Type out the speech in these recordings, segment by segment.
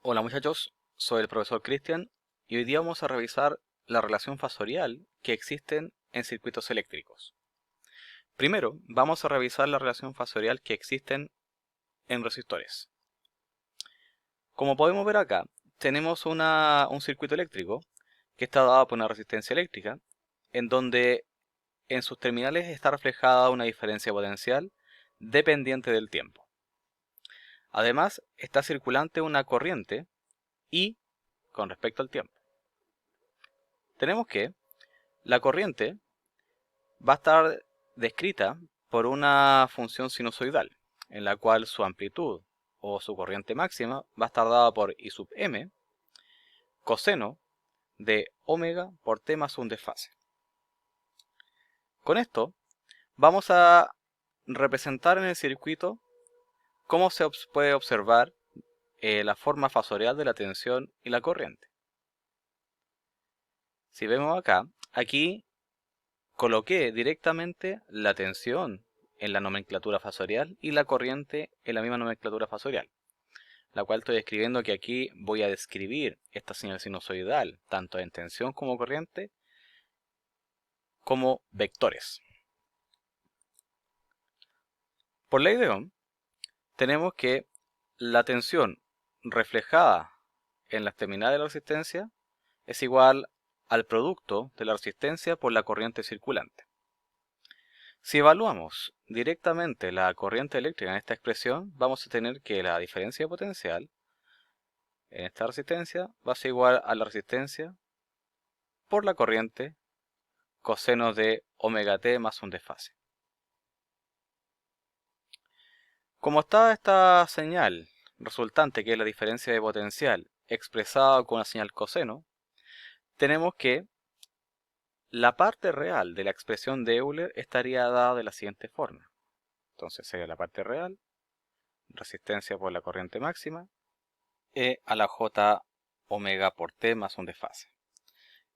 Hola muchachos, soy el profesor Cristian y hoy día vamos a revisar la relación fasorial que existen en circuitos eléctricos. Primero, vamos a revisar la relación fasorial que existen en resistores. Como podemos ver acá, tenemos un circuito eléctrico que está dado por una resistencia eléctrica, en donde en sus terminales está reflejada una diferencia potencial dependiente del tiempo. Además, está circulante una corriente I con respecto al tiempo. Tenemos que la corriente va a estar descrita por una función sinusoidal, en la cual su amplitud o su corriente máxima va a estar dada por I sub m, coseno de omega por t más un desfase. Con esto vamos a representar en el circuito cómo se puede observar la forma fasorial de la tensión y la corriente. Si vemos acá, aquí coloqué directamente la tensión en la nomenclatura fasorial y la corriente en la misma nomenclatura fasorial, la cual estoy escribiendo que aquí voy a describir esta señal sinusoidal, tanto en tensión como corriente, como vectores. Por ley de Ohm, tenemos que la tensión reflejada en las terminales de la resistencia es igual al producto de la resistencia por la corriente circulante. Si evaluamos directamente la corriente eléctrica en esta expresión, vamos a tener que la diferencia de potencial en esta resistencia va a ser igual a la resistencia por la corriente coseno de omega t más un desfase. Como está esta señal resultante, que es la diferencia de potencial expresada con una señal coseno, tenemos que la parte real de la expresión de Euler estaría dada de la siguiente forma. Entonces sería la parte real, resistencia por la corriente máxima, E a la J omega por T más un desfase,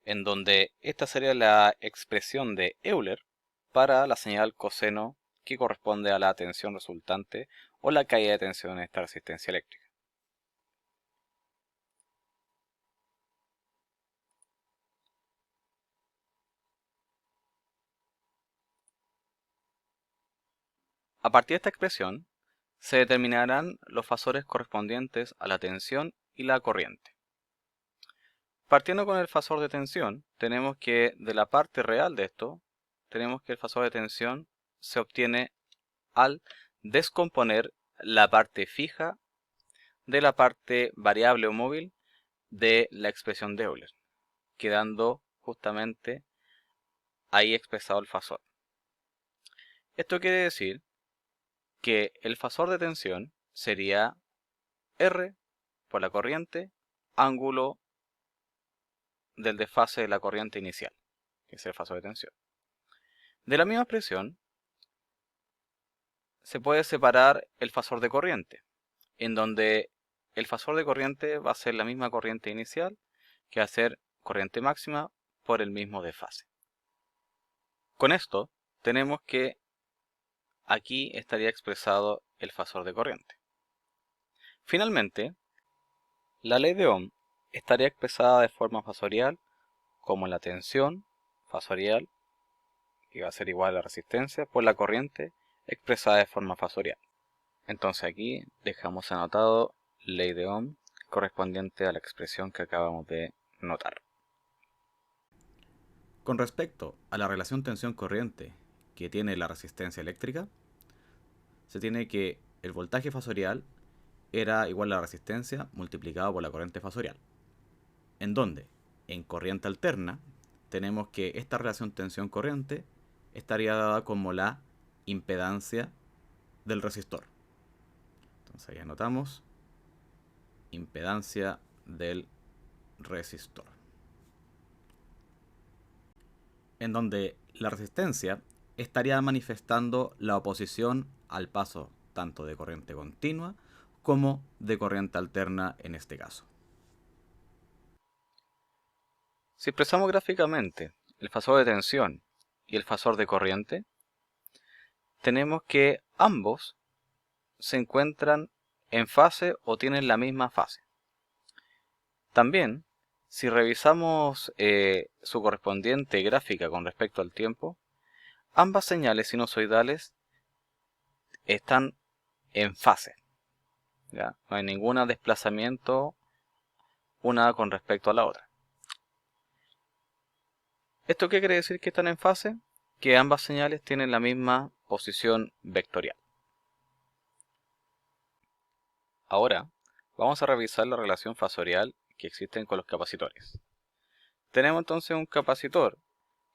en donde esta sería la expresión de Euler para la señal coseno que corresponde a la tensión resultante o la caída de tensión en esta resistencia eléctrica. A partir de esta expresión, se determinarán los fasores correspondientes a la tensión y la corriente. Partiendo con el fasor de tensión, tenemos que de la parte real de esto, tenemos que el fasor de tensión se obtiene al descomponer la parte fija de la parte variable o móvil de la expresión de Euler, quedando justamente ahí expresado el fasor. Esto quiere decir que el fasor de tensión sería R por la corriente, ángulo del desfase de la corriente inicial, que es el fasor de tensión. De la misma expresión, se puede separar el fasor de corriente, en donde el fasor de corriente va a ser la misma corriente inicial, que va a ser corriente máxima por el mismo desfase. Con esto, tenemos que aquí estaría expresado el fasor de corriente. Finalmente, la ley de Ohm estaría expresada de forma fasorial como la tensión fasorial, que va a ser igual a la resistencia, por la corriente expresada de forma fasorial. Entonces aquí dejamos anotado ley de Ohm correspondiente a la expresión que acabamos de notar. Con respecto a la relación tensión-corriente que tiene la resistencia eléctrica, se tiene que el voltaje fasorial era igual a la resistencia multiplicado por la corriente fasorial. En donde, en corriente alterna, tenemos que esta relación tensión-corriente estaría dada como la impedancia del resistor. Entonces ahí anotamos impedancia del resistor. En donde la resistencia estaría manifestando la oposición al paso tanto de corriente continua como de corriente alterna en este caso. Si expresamos gráficamente el fasor de tensión y el fasor de corriente, tenemos que ambos se encuentran en fase o tienen la misma fase. También, si revisamos su correspondiente gráfica con respecto al tiempo, ambas señales sinusoidales están en fase, ¿ya? No hay ningún desplazamiento una con respecto a la otra. ¿Esto qué quiere decir que están en fase? Que ambas señales tienen la misma posición vectorial. Ahora, vamos a revisar la relación fasorial que existen con los capacitores. Tenemos entonces un capacitor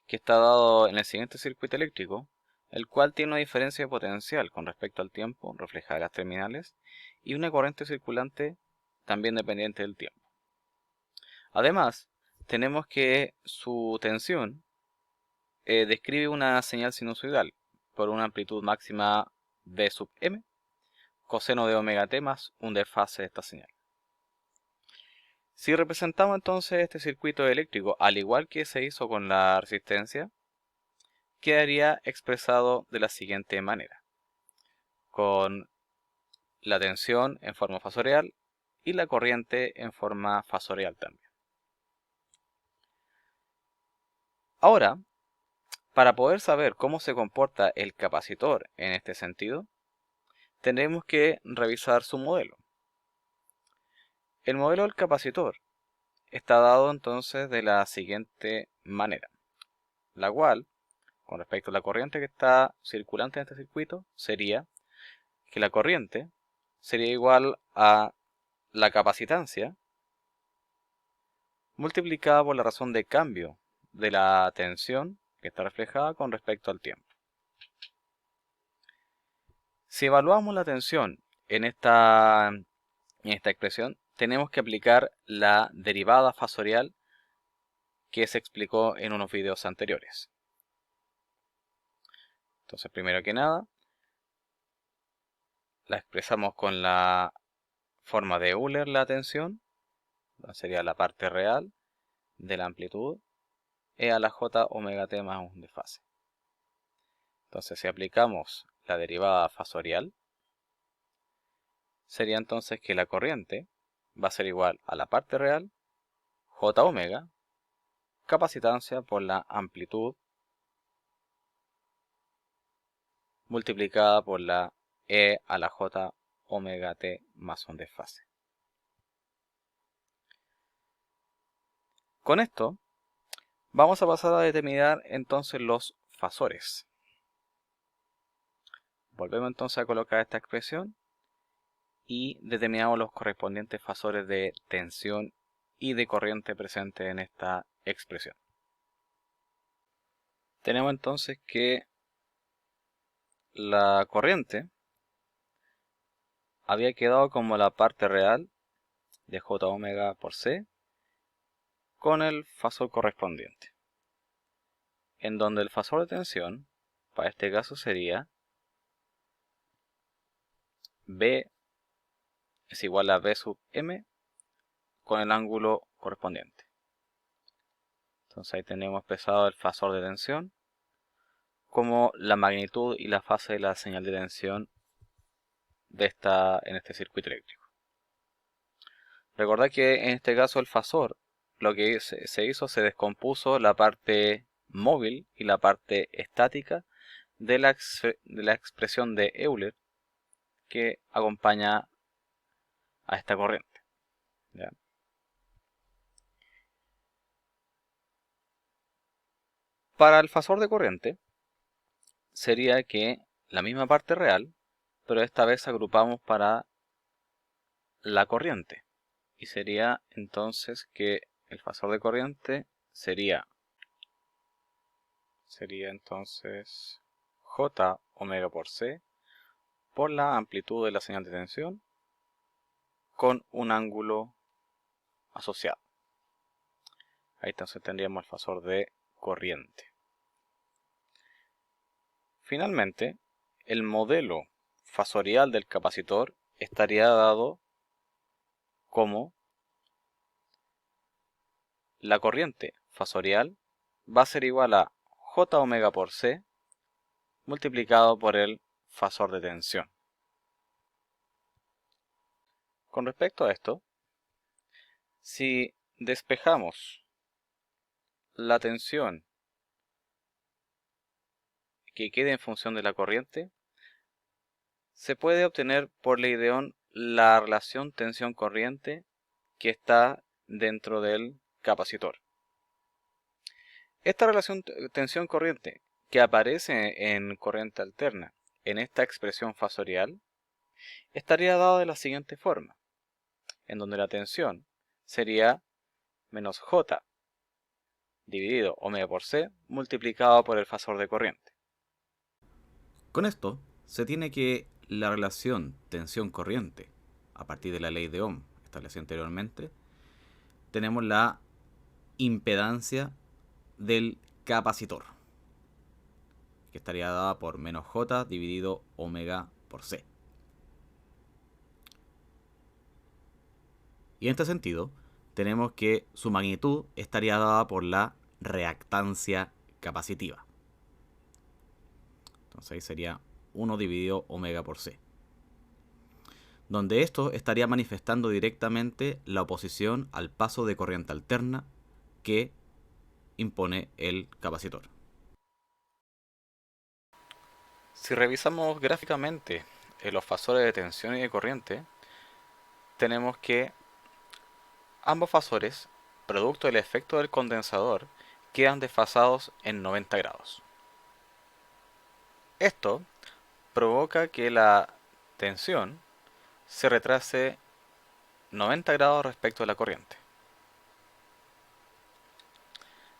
que está dado en el siguiente circuito eléctrico, el cual tiene una diferencia de potencial con respecto al tiempo reflejada en las terminales y una corriente circulante también dependiente del tiempo. Además, tenemos que su tensión describe una señal sinusoidal por una amplitud máxima B sub m, coseno de omega t más un desfase de esta señal. Si representamos entonces este circuito eléctrico al igual que se hizo con la resistencia, quedaría expresado de la siguiente manera, con la tensión en forma fasorial y la corriente en forma fasorial también. Ahora, para poder saber cómo se comporta el capacitor en este sentido, tendremos que revisar su modelo. El modelo del capacitor está dado entonces de la siguiente manera, la cual, con respecto a la corriente que está circulante en este circuito, sería que la corriente sería igual a la capacitancia multiplicada por la razón de cambio de la tensión que está reflejada con respecto al tiempo. Si evaluamos la tensión en esta expresión, tenemos que aplicar la derivada fasorial que se explicó en unos videos anteriores. Entonces, primero que nada, la expresamos con la forma de Euler la tensión, sería la parte real de la amplitud, e a la j omega t más un desfase. Entonces, si aplicamos la derivada fasorial, sería entonces que la corriente va a ser igual a la parte real, j omega, capacitancia por la amplitud multiplicada por la e a la j omega t más un desfase. Con esto vamos a pasar a determinar entonces los fasores. Volvemos entonces a colocar esta expresión y determinamos los correspondientes fasores de tensión y de corriente presente en esta expresión. Tenemos entonces que la corriente había quedado como la parte real de j omega por c con el fasor correspondiente, en donde el fasor de tensión para este caso sería B es igual a B sub m con el ángulo correspondiente. Entonces ahí tenemos expresado el fasor de tensión como la magnitud y la fase de la señal de tensión en este circuito eléctrico. Recordad que en este caso el fasor, lo que se hizo, se descompuso la parte móvil y la parte estática de la expresión de Euler que acompaña a esta corriente. ¿Ya? Para el fasor de corriente sería que la misma parte real, pero esta vez agrupamos para la corriente. Y sería entonces que el fasor de corriente sería entonces j omega por c por la amplitud de la señal de tensión con un ángulo asociado. Ahí entonces tendríamos el fasor de corriente. Finalmente, el modelo fasorial del capacitor estaría dado como la corriente fasorial va a ser igual a j omega por c multiplicado por el fasor de tensión. Con respecto a esto, Si despejamos la tensión que quede en función de la corriente, se puede obtener por ley de Ohm la relación tensión-corriente que está dentro del capacitor. Esta relación tensión-corriente que aparece en corriente alterna en esta expresión fasorial estaría dada de la siguiente forma, en donde la tensión sería menos J dividido omega por C multiplicado por el fasor de corriente. Con esto se tiene que la relación tensión-corriente, a partir de la ley de Ohm establecida anteriormente, tenemos la impedancia del capacitor, que estaría dada por menos J dividido omega por C. Y en este sentido, tenemos que su magnitud estaría dada por la reactancia capacitiva. Entonces ahí sería 1 dividido omega por C. Donde esto estaría manifestando directamente la oposición al paso de corriente alterna que impone el capacitor. Si revisamos gráficamente los fasores de tensión y de corriente, tenemos que ambos fasores, producto del efecto del condensador, quedan desfasados en 90 grados. Esto provoca que la tensión se retrase 90 grados respecto a la corriente,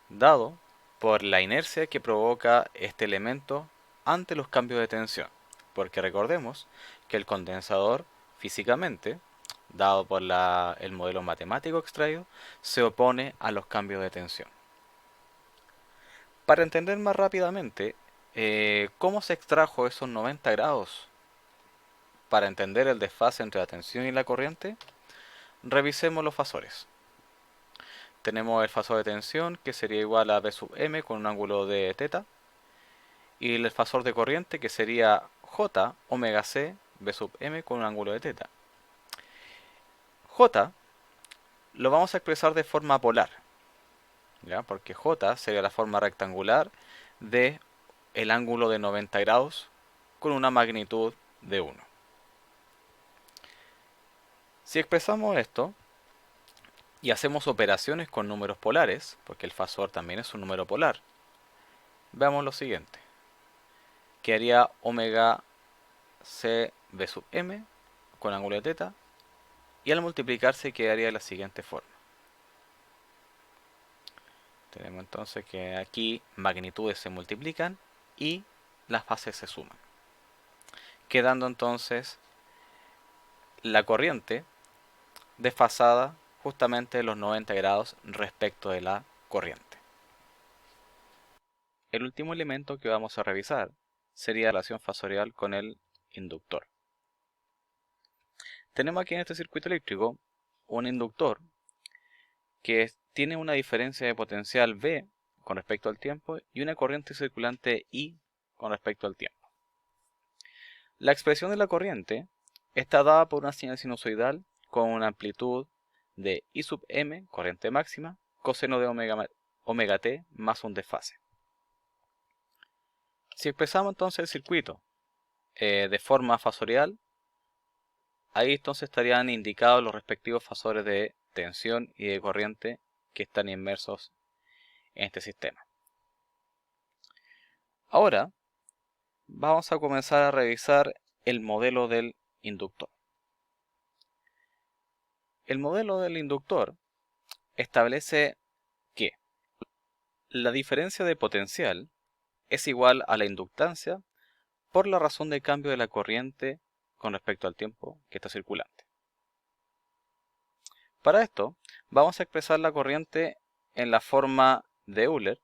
dado por la inercia que provoca este elemento ante los cambios de tensión, porque recordemos que el condensador físicamente, dado por el modelo matemático extraído, se opone a los cambios de tensión. Para entender más rápidamente cómo se extrajo esos 90 grados para entender el desfase entre la tensión y la corriente, revisemos los fasores. Tenemos el fasor de tensión, que sería igual a B sub m con un ángulo de θ, y el fasor de corriente, que sería J omega C B sub m con un ángulo de θ. J lo vamos a expresar de forma polar, ¿ya? Porque J sería la forma rectangular de el ángulo de 90 grados con una magnitud de 1. Si expresamos esto y hacemos operaciones con números polares, porque el fasor también es un número polar, veamos lo siguiente. Quedaría omega C B sub m con ángulo de θ, y al multiplicarse quedaría de la siguiente forma. Tenemos entonces que aquí magnitudes se multiplican y las fases se suman, quedando entonces la corriente desfasada justamente los 90 grados respecto de la corriente. El último elemento que vamos a revisar sería la relación fasorial con el inductor. Tenemos aquí en este circuito eléctrico un inductor que tiene una diferencia de potencial V con respecto al tiempo y una corriente circulante I con respecto al tiempo. La expresión de la corriente está dada por una señal sinusoidal con una amplitud de I sub m, corriente máxima, coseno de omega t más un desfase. Si expresamos entonces el circuito de forma fasorial, ahí entonces estarían indicados los respectivos fasores de tensión y de corriente que están inmersos en este sistema. Ahora vamos a comenzar a revisar el modelo del inductor. El modelo del inductor establece que la diferencia de potencial es igual a la inductancia por la razón de cambio de la corriente con respecto al tiempo que está circulante. Para esto vamos a expresar la corriente en la forma de Euler,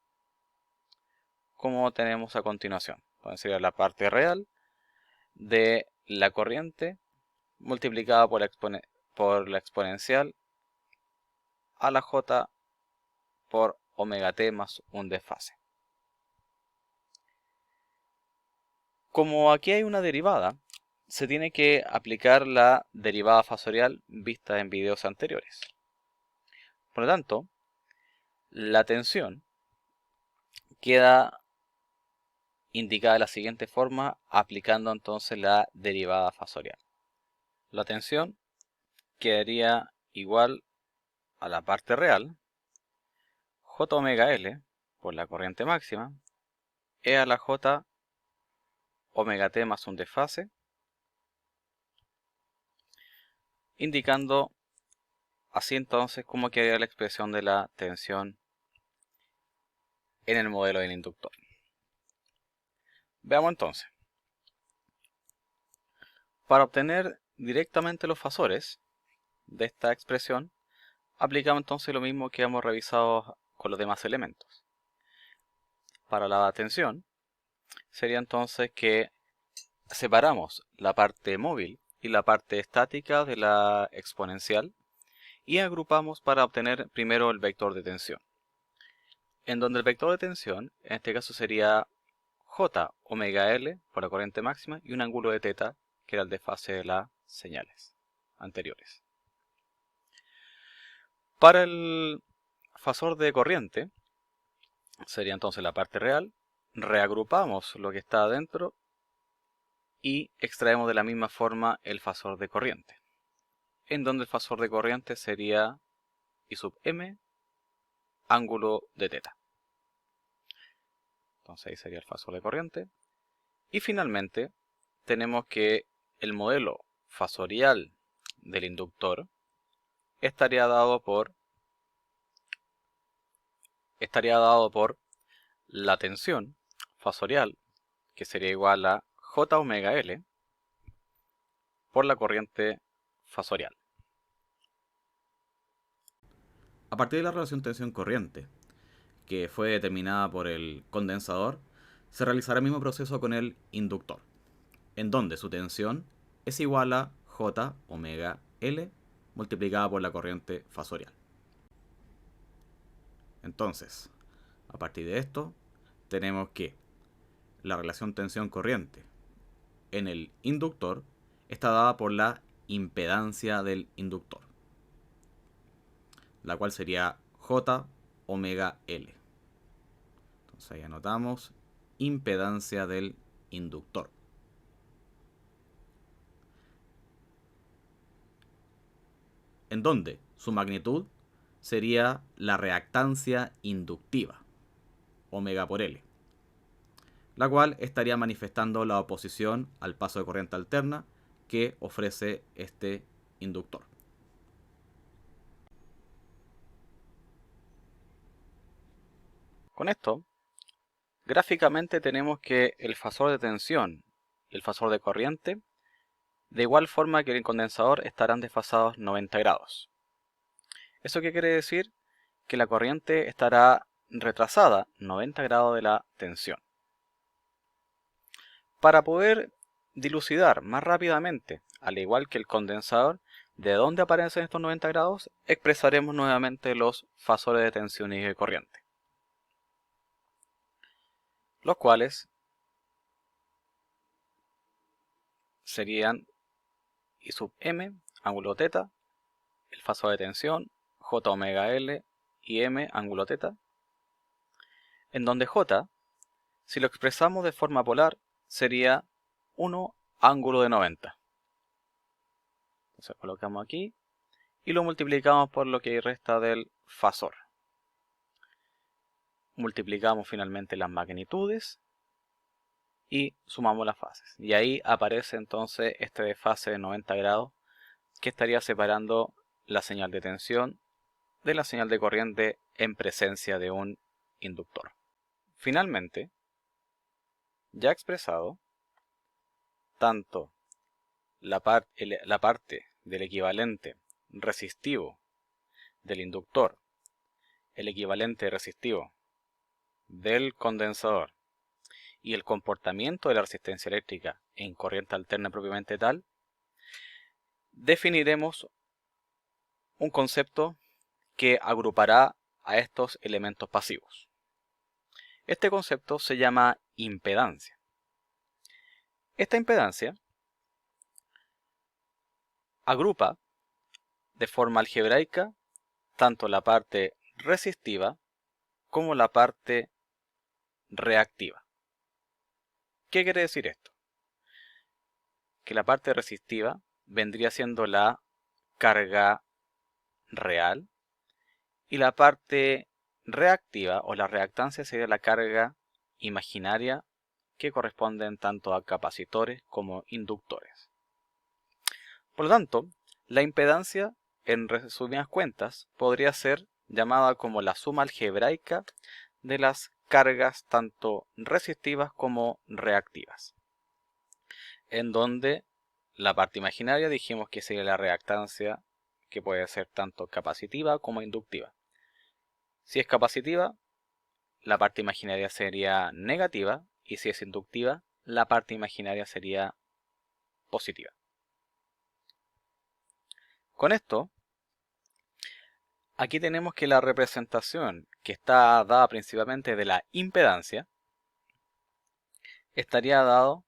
como tenemos a continuación. Entonces sería la parte real de la corriente multiplicada por la exponencial a la j por omega t más un desfase. Como aquí hay una derivada, se tiene que aplicar la derivada fasorial vista en videos anteriores. Por lo tanto, la tensión queda indicada de la siguiente forma, aplicando entonces la derivada fasorial. La tensión quedaría igual a la parte real, J omega L por la corriente máxima, E a la J omega T más un desfase, indicando así entonces cómo quedaría la expresión de la tensión en el modelo del inductor. Veamos entonces. Para obtener directamente los fasores de esta expresión, aplicamos entonces lo mismo que hemos revisado con los demás elementos. Para la tensión, sería entonces que separamos la parte móvil y la parte estática de la exponencial y agrupamos para obtener primero el vector de tensión. En donde el vector de tensión, en este caso sería J omega L por la corriente máxima y un ángulo de θ que era el desfase de las señales anteriores. Para el fasor de corriente, sería entonces la parte real, reagrupamos lo que está adentro y extraemos de la misma forma el fasor de corriente, en donde el fasor de corriente sería I sub m ángulo de θ. Entonces ahí sería el fasor de corriente. Y finalmente tenemos que el modelo fasorial del inductor estaría dado por la tensión fasorial, que sería igual a J omega L por la corriente fasorial. A partir de la relación tensión-corriente, que fue determinada por el condensador, se realizará el mismo proceso con el inductor, en donde su tensión es igual a J omega L multiplicada por la corriente fasorial. Entonces, a partir de esto, tenemos que la relación tensión-corriente en el inductor está dada por la impedancia del inductor, la cual sería J omega L. Entonces ahí anotamos impedancia del inductor. En donde su magnitud sería la reactancia inductiva, omega por L, la cual estaría manifestando la oposición al paso de corriente alterna que ofrece este inductor. Con esto, gráficamente tenemos que el fasor de tensión y el fasor de corriente, de igual forma que el condensador, estarán desfasados 90 grados. ¿Eso qué quiere decir? Que la corriente estará retrasada 90 grados de la tensión. Para poder dilucidar más rápidamente, al igual que el condensador, de dónde aparecen estos 90 grados, expresaremos nuevamente los fasores de tensión y de corriente, los cuales serían I sub m, ángulo θ, el fasor de tensión, J omega L y m, ángulo θ, en donde J, si lo expresamos de forma polar, sería 1 ángulo de 90. Entonces colocamos aquí y lo multiplicamos por lo que resta del fasor. Multiplicamos finalmente las magnitudes y sumamos las fases. Y ahí aparece entonces este desfase de 90 grados que estaría separando la señal de tensión de la señal de corriente en presencia de un inductor. Finalmente, ya expresado, tanto la parte del equivalente resistivo del inductor, el equivalente resistivo del condensador y el comportamiento de la resistencia eléctrica en corriente alterna propiamente tal, definiremos un concepto que agrupará a estos elementos pasivos. Este concepto se llama impedancia. Esta impedancia agrupa de forma algebraica tanto la parte resistiva como la parte reactiva. ¿Qué quiere decir esto? Que la parte resistiva vendría siendo la carga real y la parte reactiva o la reactancia sería la carga imaginaria que corresponden tanto a capacitores como inductores. Por lo tanto, la impedancia, en resumidas cuentas, podría ser llamada como la suma algebraica de las cargas tanto resistivas como reactivas, en donde la parte imaginaria dijimos que sería la reactancia, que puede ser tanto capacitiva como inductiva. Si es capacitiva, la parte imaginaria sería negativa, y si es inductiva, la parte imaginaria sería positiva. Con esto, aquí tenemos que la representación, que está dada principalmente de la impedancia, estaría dado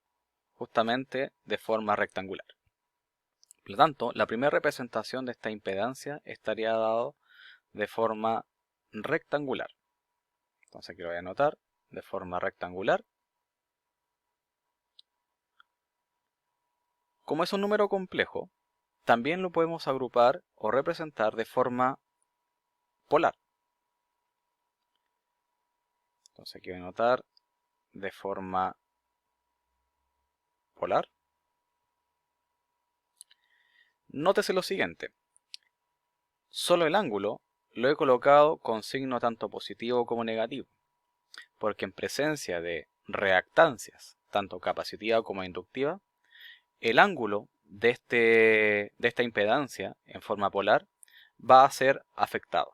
justamente de forma rectangular. Por lo tanto, la primera representación de esta impedancia estaría dado de forma rectangular. Entonces aquí lo voy a anotar de forma rectangular. Como es un número complejo, también lo podemos agrupar o representar de forma polar. Entonces aquí voy a anotar de forma polar. Nótese lo siguiente. Solo el ángulo lo he colocado con signo tanto positivo como negativo, porque en presencia de reactancias, tanto capacitiva como inductiva, el ángulo de esta impedancia en forma polar va a ser afectado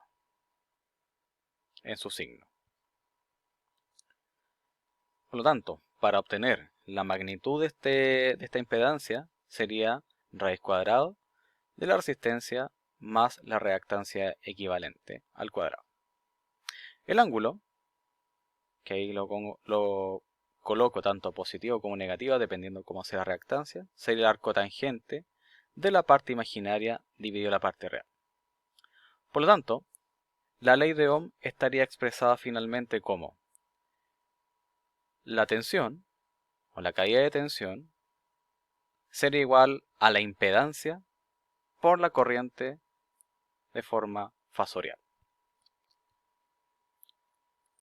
en su signo. Por lo tanto, para obtener la magnitud de esta impedancia sería raíz cuadrada de la resistencia más la reactancia equivalente al cuadrado. El ángulo, que ahí lo coloco tanto positivo como negativo dependiendo cómo sea la reactancia, sería el arco tangente de la parte imaginaria dividido la parte real. Por lo tanto, la ley de Ohm estaría expresada finalmente como la tensión o la caída de tensión sería igual a la impedancia por la corriente de forma fasorial.